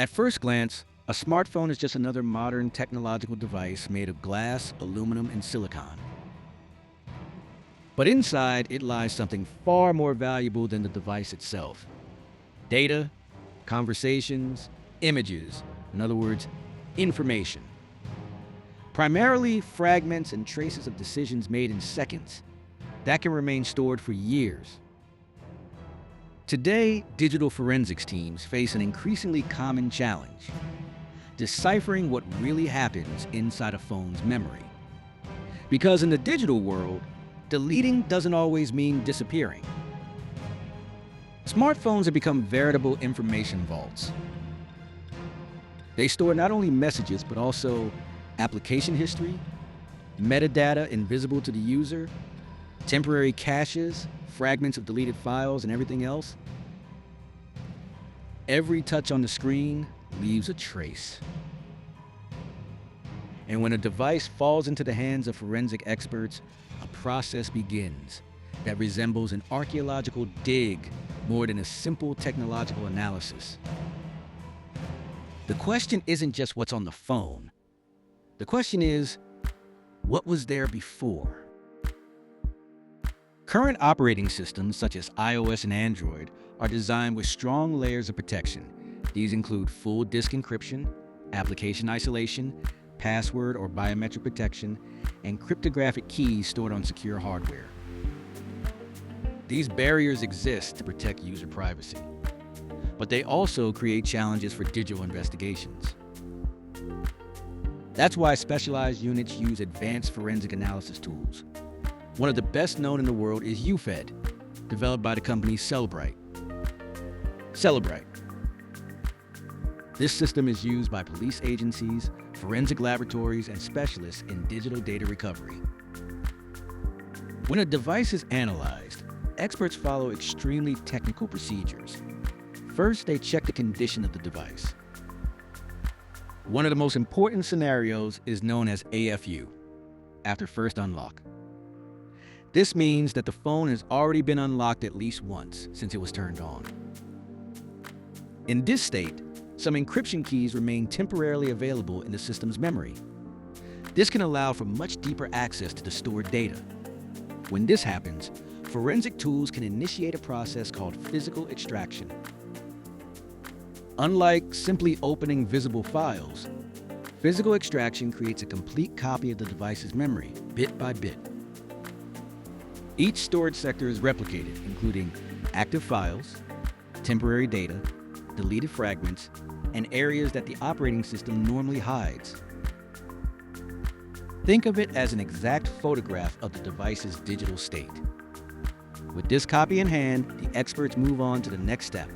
At first glance, a smartphone is just another modern technological device made of glass, aluminum, and silicon. But inside, it lies something far more valuable than the device itself. Data, conversations, images, in other words, information. Primarily fragments and traces of decisions made in seconds that can remain stored for years. Today, digital forensics teams face an increasingly common challenge: deciphering what really happens inside a phone's memory. Because in the digital world, deleting doesn't always mean disappearing. Smartphones have become veritable information vaults. They store not only messages, but also application history, metadata invisible to the user, temporary caches, fragments of deleted files, and everything else. Every touch on the screen leaves a trace. And when a device falls into the hands of forensic experts, a process begins that resembles an archaeological dig more than a simple technological analysis. The question isn't just what's on the phone. The question is, what was there before? Current operating systems such as iOS and Android are designed with strong layers of protection. These include full disk encryption, application isolation, password or biometric protection, and cryptographic keys stored on secure hardware. These barriers exist to protect user privacy, but they also create challenges for digital investigations. That's why specialized units use advanced forensic analysis tools. One of the best known in the world is UFED, developed by the company Cellebrite. This system is used by police agencies, forensic laboratories, and specialists in digital data recovery. When a device is analyzed, experts follow extremely technical procedures. First, they check the condition of the device. One of the most important scenarios is known as AFU, after first unlock. This means that the phone has already been unlocked at least once since it was turned on. In this state, some encryption keys remain temporarily available in the system's memory. This can allow for much deeper access to the stored data. When this happens, forensic tools can initiate a process called physical extraction. Unlike simply opening visible files, physical extraction creates a complete copy of the device's memory, bit by bit. Each storage sector is replicated, including active files, temporary data, deleted fragments, and areas that the operating system normally hides. Think of it as an exact photograph of the device's digital state. With this copy in hand, the experts move on to the next step: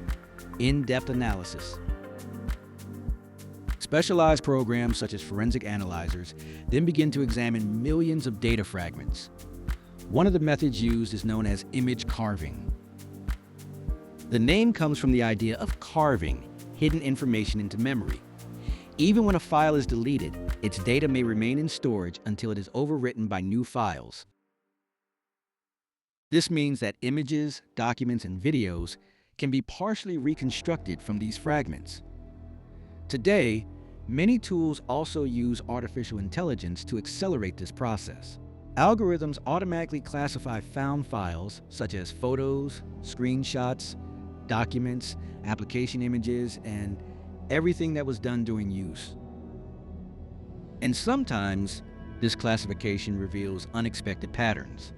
in-depth analysis. Specialized programs such as forensic analyzers then begin to examine millions of data fragments. One of the methods used is known as image carving. The name comes from the idea of carving hidden information into memory. Even when a file is deleted, its data may remain in storage until it is overwritten by new files. This means that images, documents, and videos can be partially reconstructed from these fragments. Today, many tools also use artificial intelligence to accelerate this process. Algorithms automatically classify found files such as photos, screenshots, documents, application images, and everything that was done during use. And sometimes, this classification reveals unexpected patterns.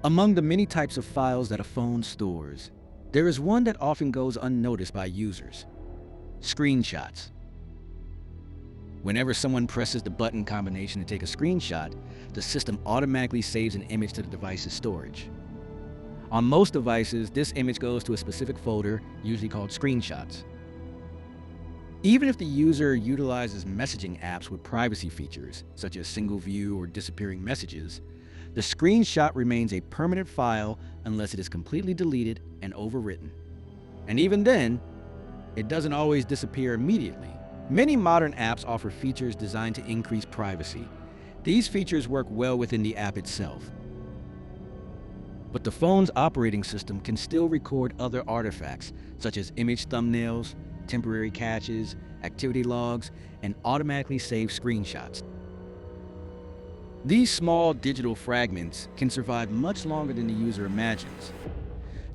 Among the many types of files that a phone stores, there is one that often goes unnoticed by users: screenshots. Whenever someone presses the button combination to take a screenshot, the system automatically saves an image to the device's storage. On most devices, this image goes to a specific folder, usually called screenshots. Even if the user utilizes messaging apps with privacy features, such as single view or disappearing messages, the screenshot remains a permanent file unless it is completely deleted and overwritten. And even then, it doesn't always disappear immediately. Many modern apps offer features designed to increase privacy. These features work well within the app itself. But the phone's operating system can still record other artifacts, such as image thumbnails, temporary caches, activity logs, and automatically save screenshots. These small digital fragments can survive much longer than the user imagines.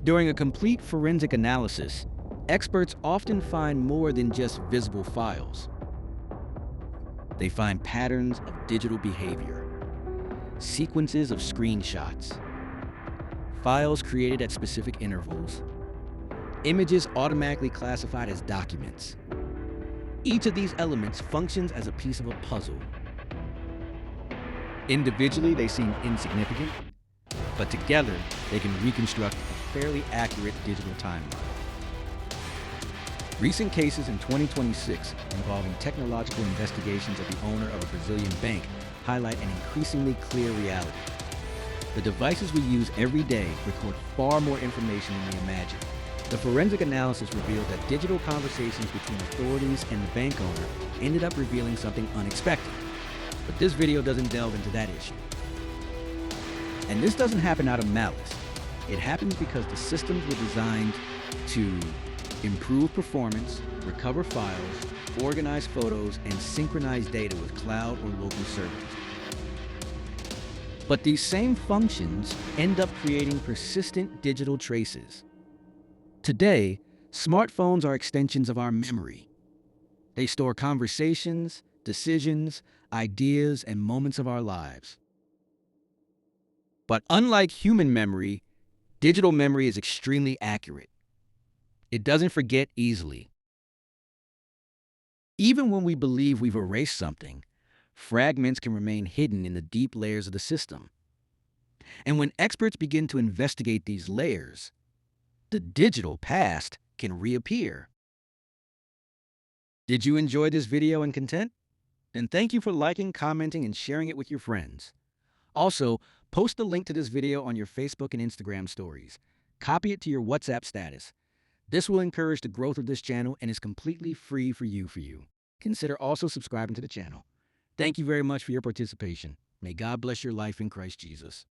During a complete forensic analysis, experts often find more than just visible files. They find patterns of digital behavior, sequences of screenshots, files created at specific intervals, images automatically classified as documents. Each of these elements functions as a piece of a puzzle. Individually, they seem insignificant, but together, they can reconstruct a fairly accurate digital timeline. Recent cases in 2026 involving technological investigations of the owner of a Brazilian bank highlight an increasingly clear reality. The devices we use every day record far more information than we imagine. The forensic analysis revealed that digital conversations between authorities and the bank owner ended up revealing something unexpected. But this video doesn't delve into that issue. And this doesn't happen out of malice. It happens because the systems were designed to improve performance, recover files, organize photos, and synchronize data with cloud or local servers. But these same functions end up creating persistent digital traces. Today, smartphones are extensions of our memory. They store conversations, decisions, ideas, and moments of our lives. But unlike human memory, digital memory is extremely accurate. It doesn't forget easily. Even when we believe we've erased something, fragments can remain hidden in the deep layers of the system. And when experts begin to investigate these layers, the digital past can reappear. Did you enjoy this video and content? Then thank you for liking, commenting, and sharing it with your friends. Also, post the link to this video on your Facebook and Instagram stories. Copy it to your WhatsApp status. This will encourage the growth of this channel and is completely free for you. Consider also subscribing to the channel. Thank you very much for your participation. May God bless your life in Christ Jesus.